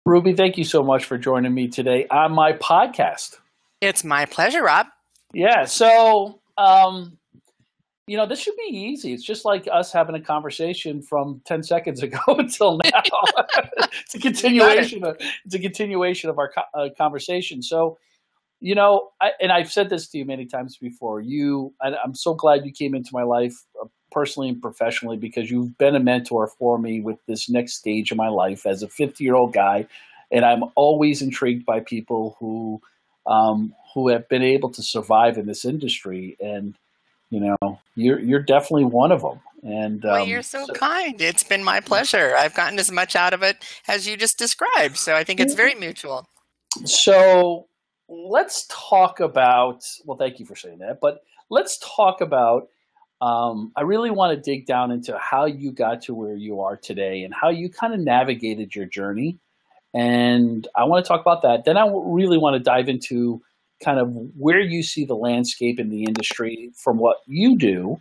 Ruby, thank you so much for joining me today on my podcast. It's my pleasure, Rob. Yeah, this should be easy. It's just like us having a conversation from 10 seconds ago until now. It's a continuation. It's a continuation of our conversation. So, and I've said this to you many times before. I'm so glad you came into my life personally and professionally because you've been a mentor for me with this next stage of my life as a 50-year-old guy, and I'm always intrigued by people who have been able to survive in this industry, and you're definitely one of them. And well, you're so kind. It's been my pleasure. I've gotten as much out of it as you just described, so I think it's very mutual. So let's talk about. Well, thank you for saying that, but let's talk about. I really want to dig down into how you got to where you are today and how you kind of navigated your journey. And I want to talk about that. Then I really want to dive into kind of where you see the landscape in the industry from what you do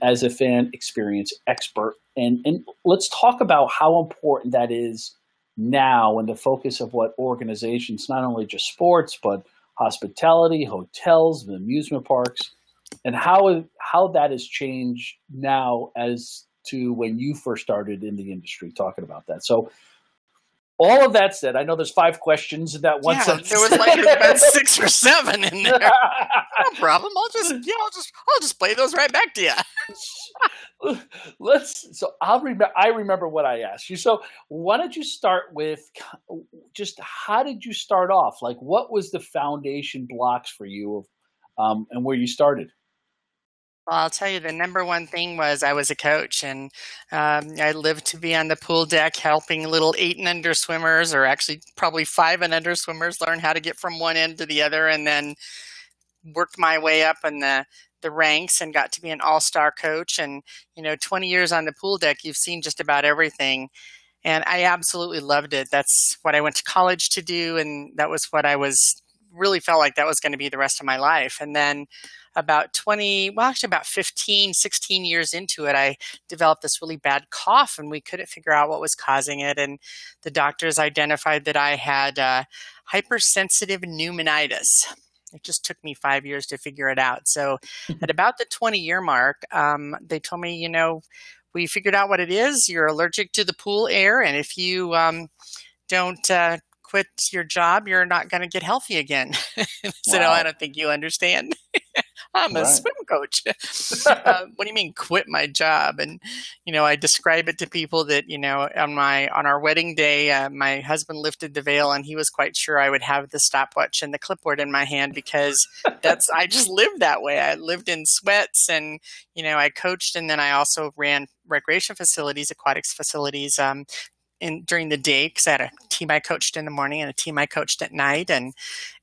as a fan experience expert. And let's talk about how important that is now and the focus of what organizations, not only just sports, but hospitality, hotels, and amusement parks, and how that has changed now as to when you first started in the industry, talking about that. So all of that said, I know there's 5 questions in that one sentence. There was like about 6 or 7 in there. No problem. I'll just play those right back to you. I remember what I asked you. So why don't you start with just how did you start off? Like, what was the foundation blocks for you and where you started? Well, I'll tell you, the number one thing was I was a coach, and I lived to be on the pool deck helping little 8 and under swimmers, or actually probably 5 and under swimmers, learn how to get from one end to the other, and then worked my way up in the ranks and got to be an all-star coach. And 20 years on the pool deck, you've seen just about everything, and I absolutely loved it. That's what I went to college to do, and that was what I really felt like that was going to be the rest of my life. And then about 15, 16 years into it, I developed this really bad cough, and we couldn't figure out what was causing it. And the doctors identified that I had hypersensitive pneumonitis. It just took me 5 years to figure it out. So at about the 20-year mark, they told me, we figured out what it is. You're allergic to the pool air, and if you don't quit your job, you're not going to get healthy again. So no, I don't think you understand. I'm a swim coach. What do you mean quit my job? And, I describe it to people that, on our wedding day, my husband lifted the veil and he was quite sure I would have the stopwatch and the clipboard in my hand because I just lived that way. I lived in sweats and, I coached, and then I also ran recreation facilities, aquatics facilities, during the day, because I had a team I coached in the morning and a team I coached at night.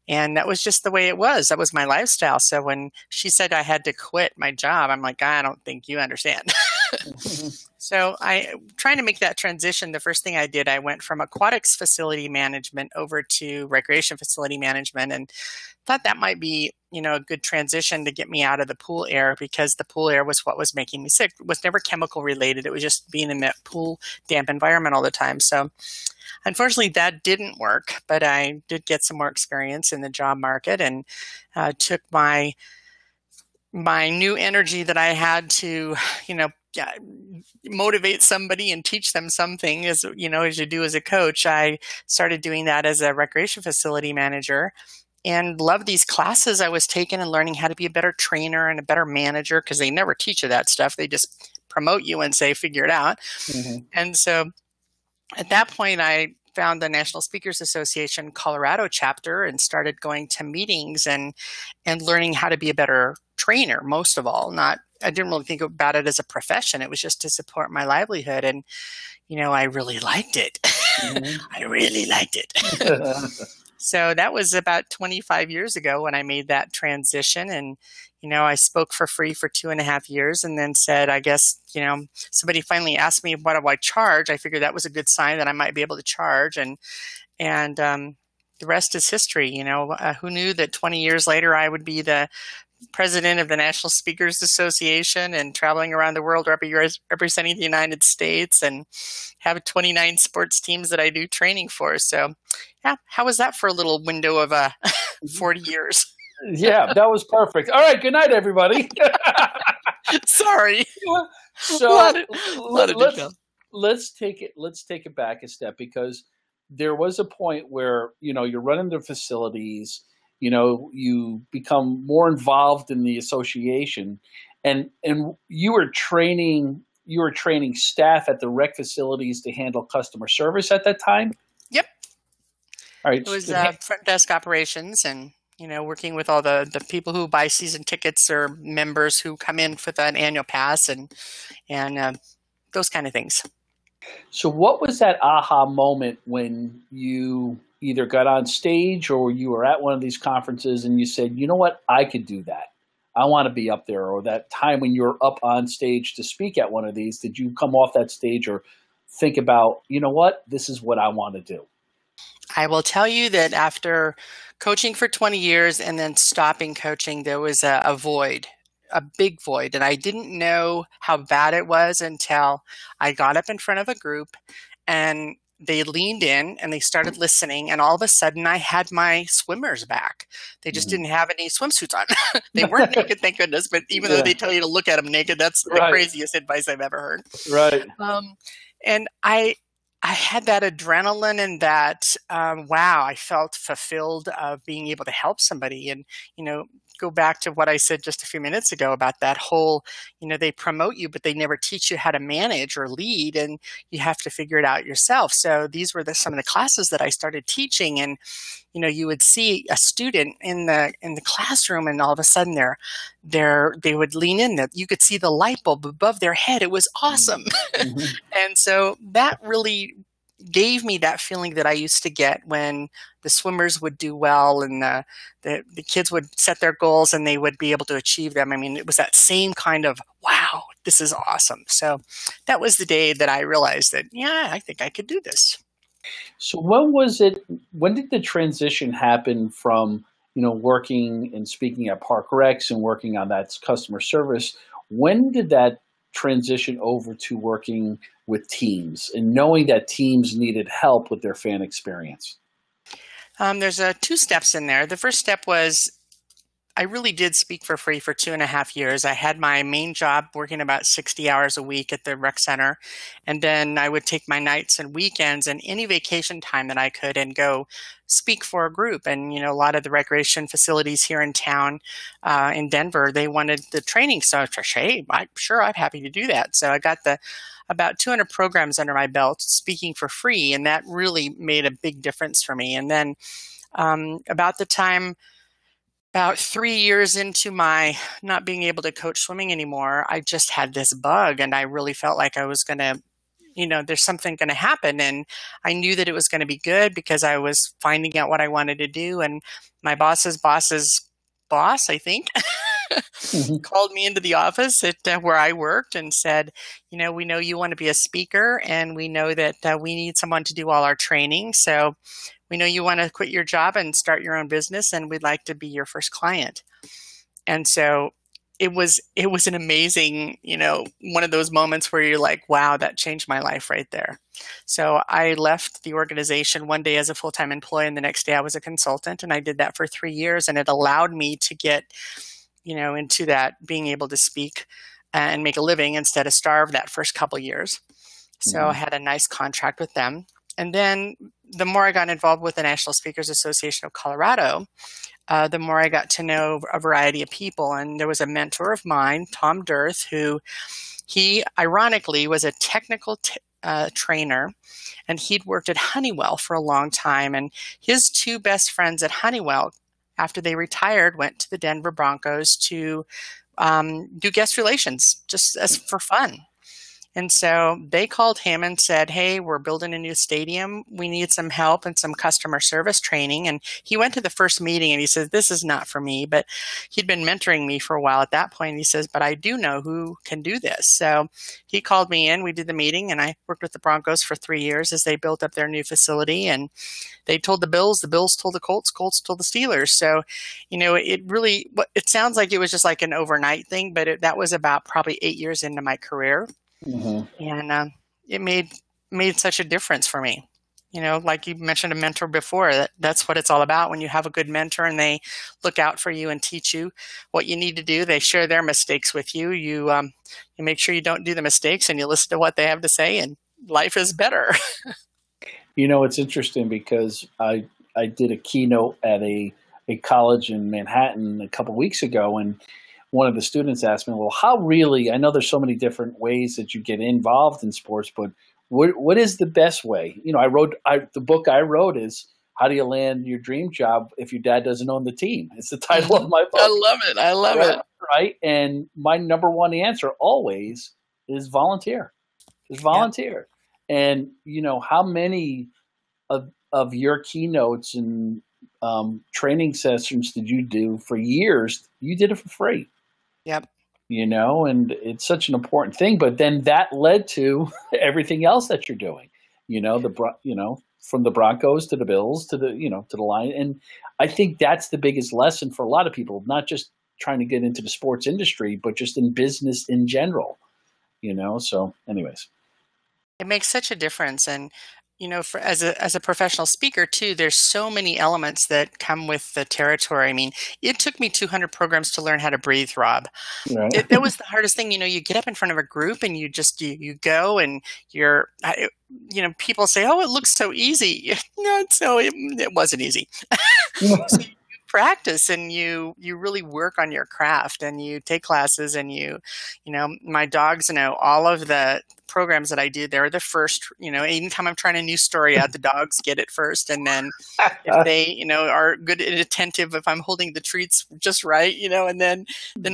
And that was just the way it was. That was my lifestyle. So when she said I had to quit my job, I'm like, I don't think you understand. So trying to make that transition, the first thing I did, I went from aquatics facility management over to recreation facility management, and thought that might be, a good transition to get me out of the pool air, because the pool air was what was making me sick. It was never chemical related. It was just being in that pool damp environment all the time. So unfortunately, that didn't work, but I did get some more experience in the job market, and took my new energy that I had to, motivate somebody and teach them something, as you do as a coach. I started doing that as a recreation facility manager, and loved these classes I was taking and learning how to be a better trainer and a better manager, because they never teach you that stuff. They just promote you and say, figure it out. Mm-hmm. And so at that point, I found the National Speakers Association Colorado chapter and started going to meetings and learning how to be a better trainer, most of all. I didn't really think about it as a profession. It was just to support my livelihood. And, I really liked it. Mm-hmm. I really liked it. So that was about 25 years ago when I made that transition. And, I spoke for free for 2.5 years, and then said, I guess, somebody finally asked me, what do I charge? I figured that was a good sign that I might be able to charge. And the rest is history. Who knew that 20 years later I would be the president of the National Speakers Association and traveling around the world representing the United States, and have 29 sports teams that I do training for. So yeah, how was that for a little window of 40 years? Yeah, that was perfect. All right, good night, everybody. Sorry. So let's take it back a step, because there was a point where, you're running the facilities, you become more involved in the association, and you were training staff at the rec facilities to handle customer service at that time. Yep. All right. It was front desk operations, and working with all the people who buy season tickets or members who come in with an annual pass and those kind of things. So what was that aha moment when you either got on stage or you were at one of these conferences and you said, you know what, I could do that. I want to be up there. Or that time when you're up on stage to speak at one of these, did you come off that stage or think about, you know what, this is what I want to do? I will tell you that after coaching for 20 years and then stopping coaching, there was a void, a big void. And I didn't know how bad it was until I got up in front of a group and they leaned in and they started listening. And all of a sudden I had my swimmers back. They just didn't have any swimsuits on. They weren't naked, thank goodness. But even though they tell you to look at them naked, that's the craziest advice I've ever heard. Right. And I had that adrenaline and that, wow, I felt fulfilled of being able to help somebody. And, go back to what I said just a few minutes ago about that whole, they promote you, but they never teach you how to manage or lead, and you have to figure it out yourself. So these were some of the classes that I started teaching, and, you would see a student in the classroom, and all of a sudden they would lean in, that you could see the light bulb above their head. It was awesome. Mm-hmm. And so that really gave me that feeling that I used to get when the swimmers would do well and the kids would set their goals and they would be able to achieve them. I mean, it was that same kind of, wow, this is awesome. So that was the day that I realized that, yeah, I think I could do this. So when did the transition happen from, working and speaking at Park Recs and working on that customer service? When did that transition over to working with teams and knowing that teams needed help with their fan experience? There's two steps in there. The first step was I really did speak for free for 2.5 years. I had my main job working about 60 hours a week at the rec center. And then I would take my nights and weekends and any vacation time that I could and go speak for a group. And, a lot of the recreation facilities here in town, in Denver, they wanted the training. So I was like, hey, I'm happy to do that. So I got about 200 programs under my belt speaking for free. And that really made a big difference for me. And then about 3 years into my not being able to coach swimming anymore, I just had this bug and I really felt like I was going to, there's something going to happen. And I knew that it was going to be good because I was finding out what I wanted to do. And my boss's boss's boss, I think, called me into the office at where I worked and said, we know you want to be a speaker and we know that we need someone to do all our training. So we know you want to quit your job and start your own business, and we'd like to be your first client. And so it was an amazing, one of those moments where you're like, wow, that changed my life right there. So I left the organization one day as a full-time employee, and the next day I was a consultant, and I did that for 3 years, and it allowed me to get, into that being able to speak and make a living instead of starve that first couple years. So I had a nice contract with them. And then the more I got involved with the National Speakers Association of Colorado, the more I got to know a variety of people. And there was a mentor of mine, Tom Dirth, who he ironically was a technical trainer, and he'd worked at Honeywell for a long time. And his two best friends at Honeywell, after they retired, went to the Denver Broncos to do guest relations just as for fun. And so they called him and said, hey, we're building a new stadium. We need some help and some customer service training. And he went to the first meeting and he said, this is not for me, but he'd been mentoring me for a while at that point. He says, but I do know who can do this. So he called me in, we did the meeting, and I worked with the Broncos for 3 years as they built up their new facility. And they told the Bills told the Colts told the Steelers. So, it really, it sounds like it was just like an overnight thing, but that was about probably 8 years into my career. Mm-hmm. And it made such a difference for me. Like you mentioned a mentor before, that's what it's all about. When you have a good mentor and they look out for you and teach you what you need to do, they share their mistakes with you. You make sure you don't do the mistakes and you listen to what they have to say, and life is better. It's interesting because I did a keynote at a college in Manhattan a couple of weeks ago, and one of the students asked me, well, I know there's so many different ways that you get involved in sports, but what is the best way? The book I wrote is How Do You Land Your Dream Job If Your Dad Doesn't Own the Team? It's the title of my book. I love it. Right. And my number one answer always is volunteer. Just volunteer. Yeah. And how many of your keynotes and training sessions did you do for years? You did it for free. Yep. And it's such an important thing. But then that led to everything else that you're doing. From the Broncos to the Bills to the Lions. And I think that's the biggest lesson for a lot of people, not just trying to get into the sports industry, but just in business in general. So anyways. It makes such a difference. And as a professional speaker too, there's so many elements that come with the territory. I mean, it took me 200 programs to learn how to breathe, Rob. Right. It was the hardest thing. You get up in front of a group and you go and people say, oh, it looks so easy. It wasn't easy. So you practice and you really work on your craft and you take classes and my dogs know all of the programs that I do. They're the first, anytime I'm trying a new story out, the dogs get it first. And then if they, are good and attentive, if I'm holding the treats just right, and then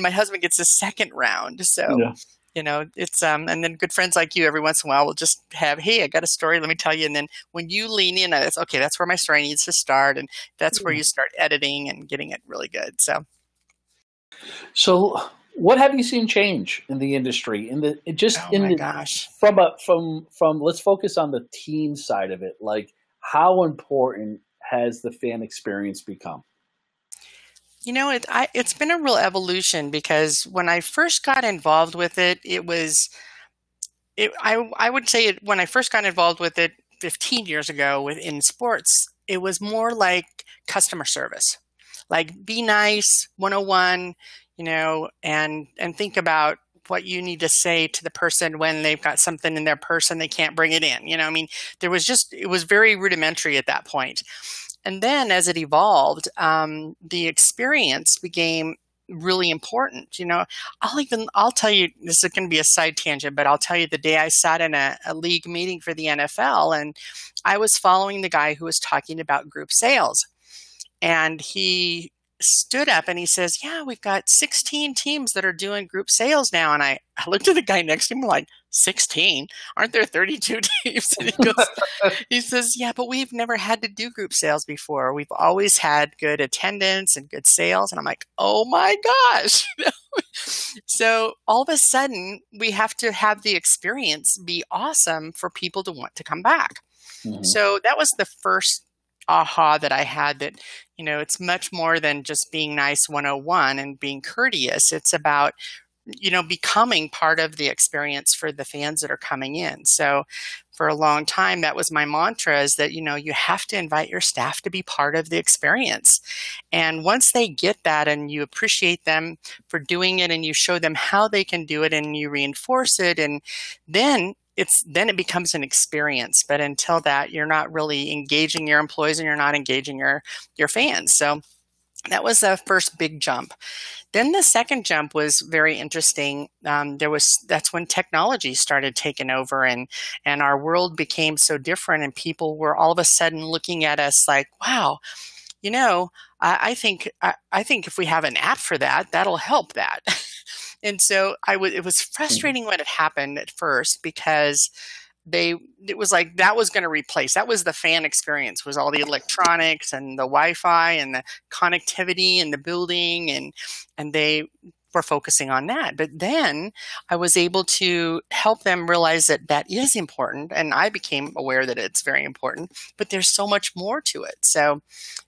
my husband gets a second round. So, it's, and then good friends like you every once in a while will just have, hey, I got a story, let me tell you. And then when you lean in, that's okay, that's where my story needs to start. And that's where you start editing and getting it really good. So what have you seen change in the industry? From let's focus on the team side of it. Like, how important has the fan experience become? It's been a real evolution, because when I first got involved with it, I would say when I first got involved with it 15 years ago in sports, it was more like customer service, like be nice 101, and think about what you need to say to the person when they've got something in their purse and they can't bring it in. It was very rudimentary at that point. And then as it evolved, the experience became really important. I'll tell you, this is going to be a side tangent, but I'll tell you the day I sat in a league meeting for the NFL, and I was following the guy who was talking about group sales. And he stood up and he says, yeah, we've got 16 teams that are doing group sales now. And I looked at the guy next to him like, 16? Aren't there 32 teams? And he says, yeah, but we've never had to do group sales before. We've always had good attendance and good sales. And I'm like, oh my gosh. So all of a sudden, we have to have the experience be awesome for people to want to come back. Mm-hmm. So that was the first aha that I had, that, it's much more than just being nice 101 and being courteous. It's about, becoming part of the experience for the fans that are coming in. So for a long time, that was my mantra, is that, you have to invite your staff to be part of the experience. And once they get that and you appreciate them for doing it and you show them how they can do it and you reinforce it, and then it becomes an experience. But until that, you're not really engaging your employees and you're not engaging your fans. So that was the first big jump. Then the second jump was very interesting. That's when technology started taking over, and our world became so different, and people were all of a sudden looking at us like, wow, I think if we have an app for that, that'll help that. And so it was frustrating what had happened at first because it was like that was going to replace, that was the fan experience, was all the electronics and the Wi-Fi and the connectivity in the building, and they were focusing on that. But then I was able to help them realize that that is important, and I became aware that it's very important, but there's so much more to it. So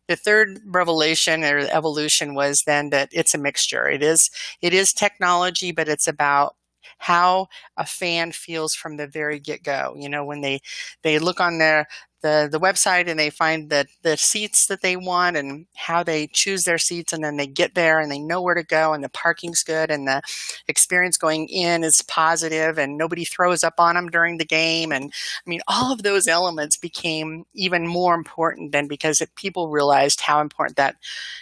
the third revelation or evolution was then that it's a mixture. It is technology, but it's about how a fan feels from the very get-go. You know, when they look on the website and they find the seats that they want and how they choose their seats, and then they get there and they know where to go, and the parking's good and the experience going in is positive and nobody throws up on them during the game. And I mean, all of those elements became even more important then, because people realized how important that,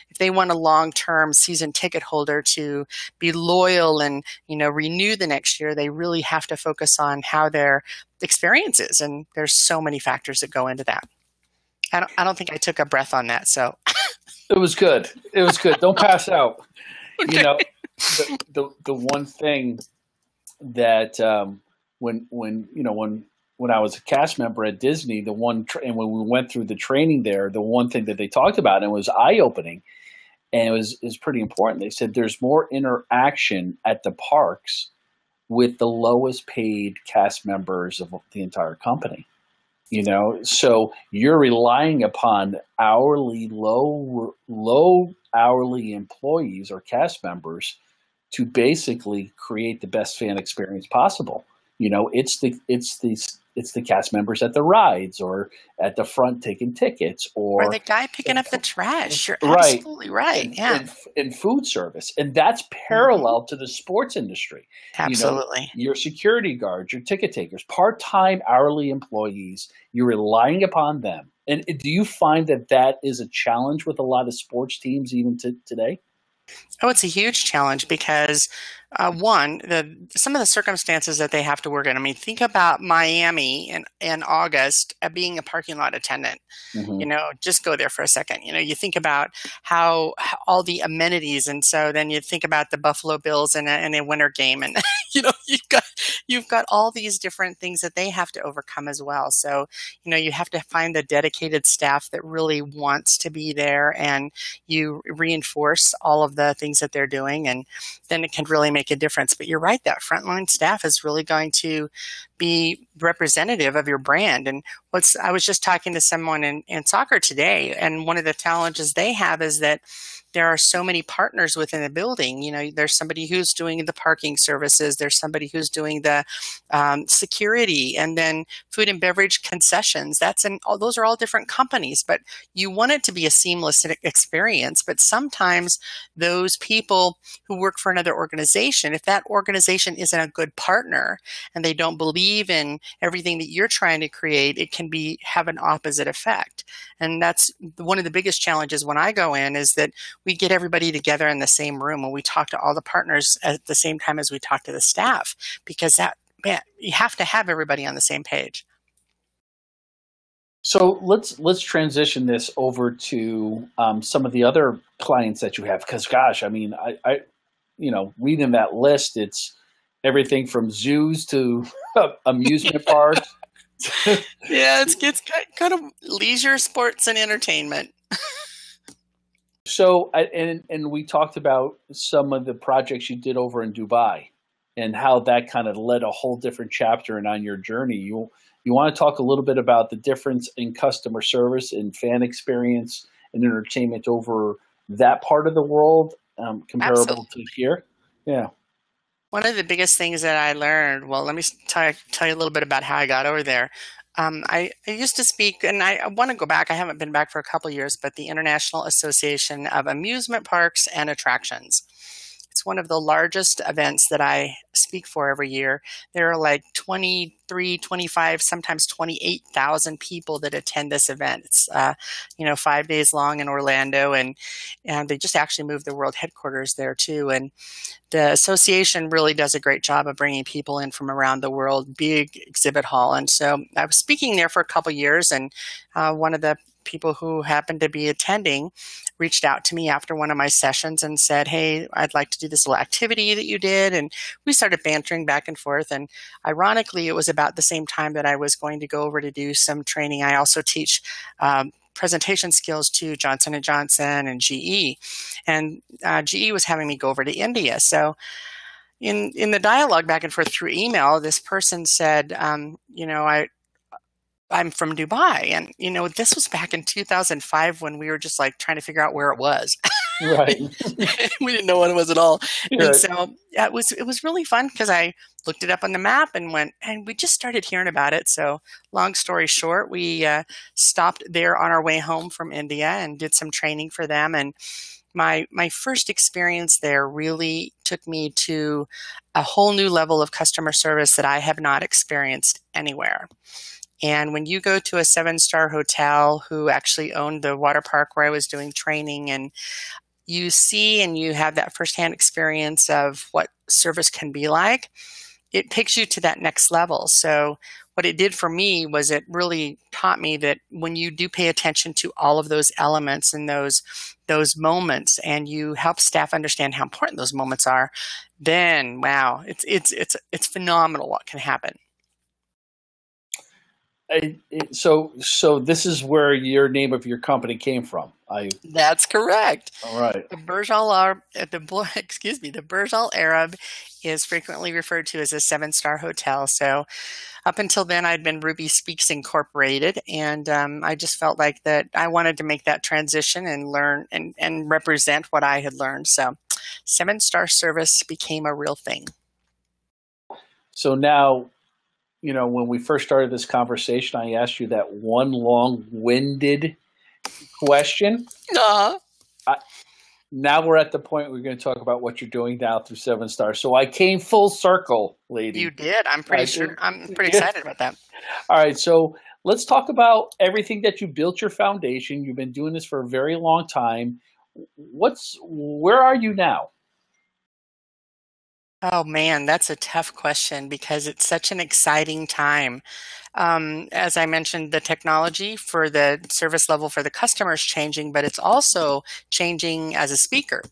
if they want a long-term season ticket holder to be loyal and, you know, renew the next year, they really have to focus on how their experience is. And there's so many factors that go into that. I don't think I took a breath on that. So It was good. It was good. Don't pass out. okay. You know, the one thing that when I was a cast member at Disney, and when we went through the training there, the one thing that they talked about, and it was eye-opening, and it was pretty important. They said there's more interaction at the parks with the lowest paid cast members of the entire company. You know, so you're relying upon low hourly employees or cast members to basically create the best fan experience possible. You know, it's the cast members at the rides or at the front taking tickets, or the guy picking up the trash. You're right. absolutely right. Yeah. In food service. And that's parallel to the sports industry. Absolutely. You know, your security guards, your ticket takers, part-time hourly employees, you're relying upon them. And do you find that is a challenge with a lot of sports teams even today? Oh, it's a huge challenge because some of the circumstances that they have to work in. I mean, think about Miami in August being a parking lot attendant. Mm-hmm. You know, just go there for a second. You know, you think about how all the amenities, and so then you think about the Buffalo Bills in a winter game, and you know, you've got all these different things that they have to overcome as well. So, you know, you have to find the dedicated staff that really wants to be there, and you reinforce all of the things that they're doing, and then it can really make a difference. But you're right, that frontline staff is really going to be representative of your brand. And I was just talking to someone in soccer today, and one of the challenges they have is that there are so many partners within the building. You know, there's somebody who's doing the parking services, there's somebody who's doing the security, and then food and beverage concessions. Those are all different companies, but you want it to be a seamless experience. But sometimes those people who work for another organization, if that organization isn't a good partner and they don't believe in everything that you're trying to create, it can have an opposite effect. And that's one of the biggest challenges when I go in, is that we get everybody together in the same room and we talk to all the partners at the same time as we talk to the staff, because you have to have everybody on the same page. So let's transition this over to some of the other clients that you have, because gosh, I mean, I reading that list, it's everything from zoos to amusement parks. Yeah, it's kind of leisure, sports, and entertainment. So, and we talked about some of the projects you did over in Dubai and how that kind of led a whole different chapter and on your journey. You want to talk a little bit about the difference in customer service and fan experience and entertainment over that part of the world comparable Absolutely. to here? Yeah. One of the biggest things that I learned, well, let me tell you a little bit about how I got over there. I used to speak, and I want to go back. I haven't been back for a couple of years, but the International Association of Amusement Parks and Attractions. It's one of the largest events that I speak for every year. There are like 20 23, 25, sometimes 28,000 people that attend this event. It's, 5 days long in Orlando, and they just actually moved the world headquarters there too. And the association really does a great job of bringing people in from around the world, big exhibit hall. And so I was speaking there for a couple years, and one of the people who happened to be attending reached out to me after one of my sessions and said, "Hey, I'd like to do this little activity that you did." And we started bantering back and forth. And ironically, it was about the same time that I was going to go over to do some training. I also teach presentation skills to Johnson & Johnson and GE. And GE was having me go over to India. So in the dialogue back and forth through email, this person said, I'm from Dubai. And, this was back in 2005 when we were just like trying to figure out where it was. Right. We didn't know what it was at all. Right. And so it was really fun because I looked it up on the map and we just started hearing about it. So long story short, we stopped there on our way home from India and did some training for them. And my first experience there really took me to a whole new level of customer service that I have not experienced anywhere. And when you go to a 7-star hotel who actually owned the water park where I was doing training, and you see and you have that firsthand experience of what service can be like, it takes you to that next level. So what it did for me was it really taught me that when you do pay attention to all of those elements and those moments, and you help staff understand how important those moments are, then wow, it's phenomenal what can happen. So this is where your name of your company came from. That's correct. All right. The Burj Al Arab is frequently referred to as a 7-star hotel. So up until then, I'd been Ruby Speaks Incorporated, and I just felt like that I wanted to make that transition and learn and represent what I had learned. So 7-star service became a real thing. So now, when we first started this conversation, I asked you that one long-winded question. Now we're at the point we're going to talk about what you're doing now through 7-star. So I came full circle, lady. You did. I'm pretty sure. I'm pretty excited about that. All right. So let's talk about everything that you built your foundation. You've been doing this for a very long time. Where are you now? Oh man, that's a tough question because it's such an exciting time. As I mentioned, the technology for the service level for the customer is changing, but it's also changing as a speaker.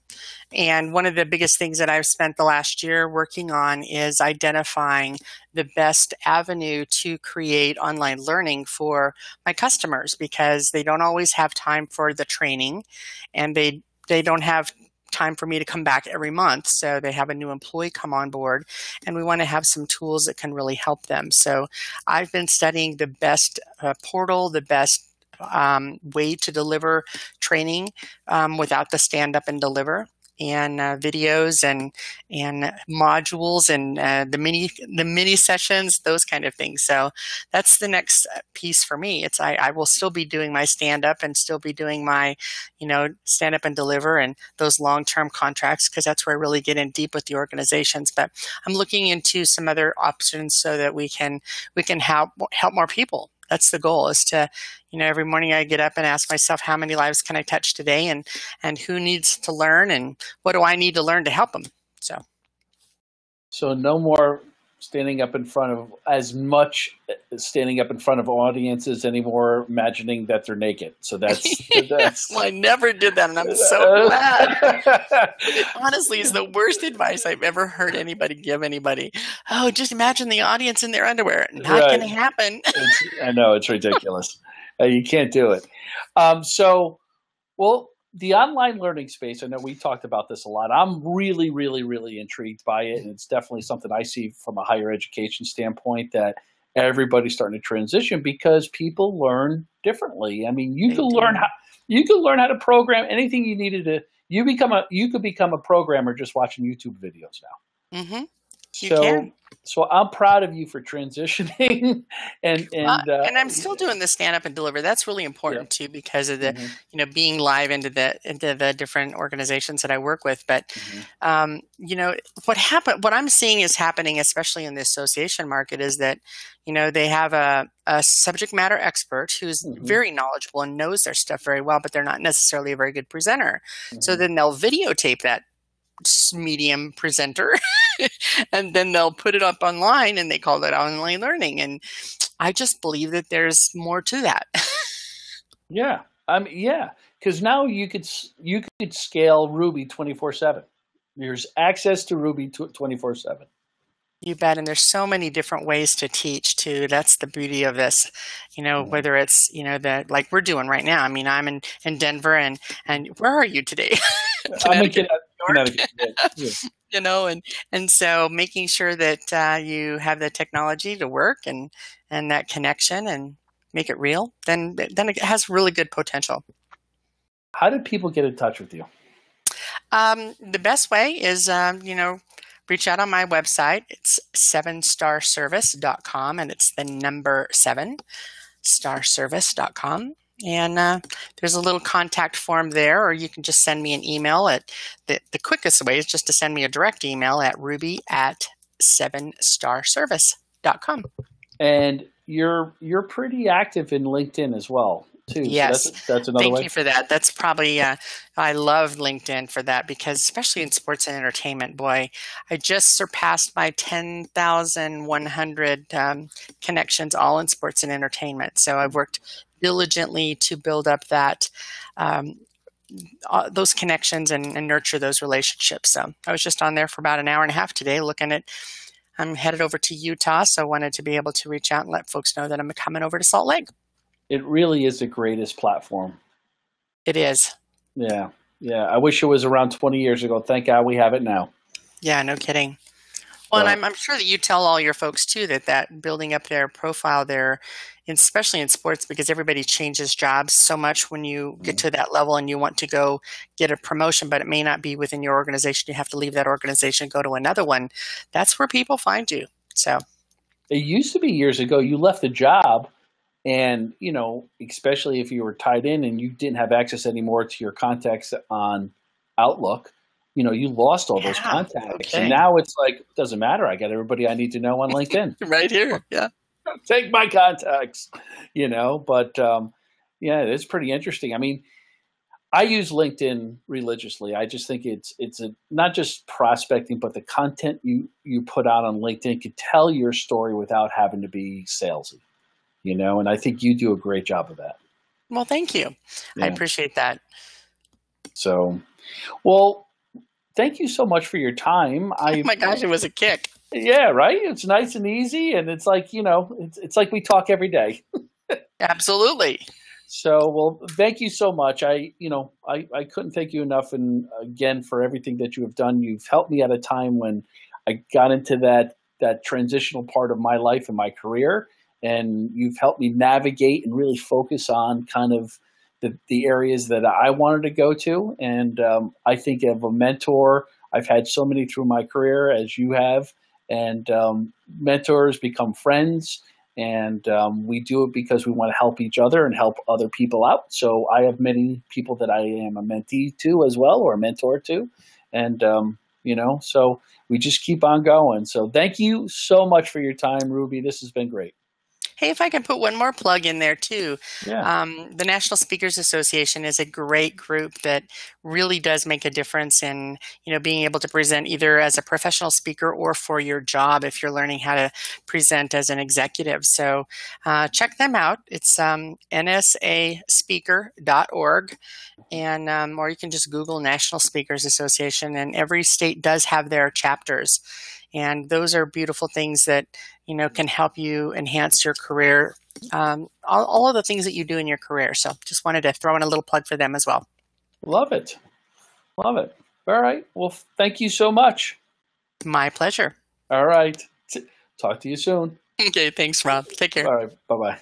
And one of the biggest things that I've spent the last year working on is identifying the best avenue to create online learning for my customers, because they don't always have time for the training, and they don't have time for me to come back every month. So they have a new employee come on board, and we want to have some tools that can really help them. So I've been studying the best portal, the best way to deliver training without the stand up and deliver, and videos and modules and the mini sessions, those kind of things. So that's the next piece for me. I will still be doing my stand up and still be doing my stand up and deliver and those long-term contracts, because that's where I really get in deep with the organizations. But I'm looking into some other options so that we can help more people. That's the goal, is to, every morning I get up and ask myself, how many lives can I touch today, and who needs to learn, and what do I need to learn to help them? So no more standing up in front of audiences anymore, imagining that they're naked. So that's well, I never did that, and I'm so glad. It honestly is the worst advice I've ever heard anybody give anybody. Oh, just imagine the audience in their underwear. Not going to happen. I know, it's ridiculous. You can't do it. The online learning space, I know we talked about this a lot. I'm really, really, really intrigued by it. And it's definitely something I see from a higher education standpoint, that everybody's starting to transition because people learn differently. I mean, you can learn how to program anything you needed to. You could become a programmer just watching YouTube videos now. Mm-hmm. You can. So I'm proud of you for transitioning And I'm still doing the stand up and deliver. That's really yeah. important too, because of the, Hmm. being live into the different organizations that I work with. But, Hmm. what I'm seeing is happening, especially in the association market, is that, they have a subject matter expert who's Hmm. very knowledgeable and knows their stuff very well, but they're not necessarily a very good presenter. So Hmm. then they'll videotape that medium presenter and then they'll put it up online and they call it online learning. And I just believe that there's more to that. Yeah. Yeah, because now you could scale Ruby 24/7. There's access to Ruby 24/7. You bet. And there's so many different ways to teach too. That's the beauty of this, Yeah. whether it's, that like we're doing right now. I mean, I'm in Denver and where are you today? I'm in Connecticut, New York. Connecticut. Yeah. Yeah. And so making sure that you have the technology to work and that connection and make it real, then it has really good potential. How did people get in touch with you? The best way is, reach out on my website. It's 7starservice.com, and it's the number 7, starservice.com. And there's a little contact form there, or you can just send me an email at the quickest way is just to send me a direct email at ruby@7starservice.com. And you're pretty active in LinkedIn as well, too. So Yes. that's another Thank way. you for that. That's probably, I love LinkedIn for that because especially in sports and entertainment, boy, I just surpassed my 10,100 connections all in sports and entertainment. So I've worked diligently to build up those connections and nurture those relationships. So I was just on there for about an hour and a half today I'm headed over to Utah. So I wanted to be able to reach out and let folks know that I'm coming over to Salt Lake. It really is the greatest platform. It is. Yeah. Yeah. I wish it was around 20 years ago. Thank God we have it now. Yeah, no kidding. Well, But and I'm sure that you tell all your folks too that building up their profile there, especially in sports, because everybody changes jobs so much when you get to that level and you want to go get a promotion, but it may not be within your organization. You have to leave that organization and go to another one. That's where people find you. So it used to be years ago, you left a job and, especially if you were tied in and you didn't have access anymore to your contacts on Outlook, you lost all those yeah, contacts. And okay, now it's like, it doesn't matter. I got everybody I need to know on LinkedIn. right here. Yeah. Take my contacts, but yeah, it's pretty interesting. I mean, I use LinkedIn religiously. I just think it's not just prospecting, but the content you put out on LinkedIn can tell your story without having to be salesy, and I think you do a great job of that. Well, thank you. Yeah. I appreciate that. So, well, thank you so much for your time. Oh my gosh, it was a kick. Yeah, right. It's nice and easy, and it's like it's like we talk every day. Absolutely. So, well, thank you so much. I couldn't thank you enough, and again for everything that you have done. You've helped me at a time when I got into that transitional part of my life and my career, and you've helped me navigate and really focus on kind of the areas that I wanted to go to. And I think of a mentor. I've had so many through my career, as you have, and mentors become friends. And we do it because we want to help each other and help other people out. So I have many people that I am a mentee to as well, or a mentor to. And, so we just keep on going. So thank you so much for your time, Ruby. This has been great. Hey, if I can put one more plug in there too. Yeah. The National Speakers Association is a great group that really does make a difference in, being able to present either as a professional speaker or for your job if you're learning how to present as an executive. So check them out. It's nsaspeaker.org. And or you can just Google National Speakers Association, and every state does have their chapters. And those are beautiful things that, can help you enhance your career, all of the things that you do in your career. So just wanted to throw in a little plug for them as well. Love it. Love it. All right. Well, thank you so much. My pleasure. All right. Talk to you soon. Okay. Thanks, Rob. Take care. All right. Bye-bye.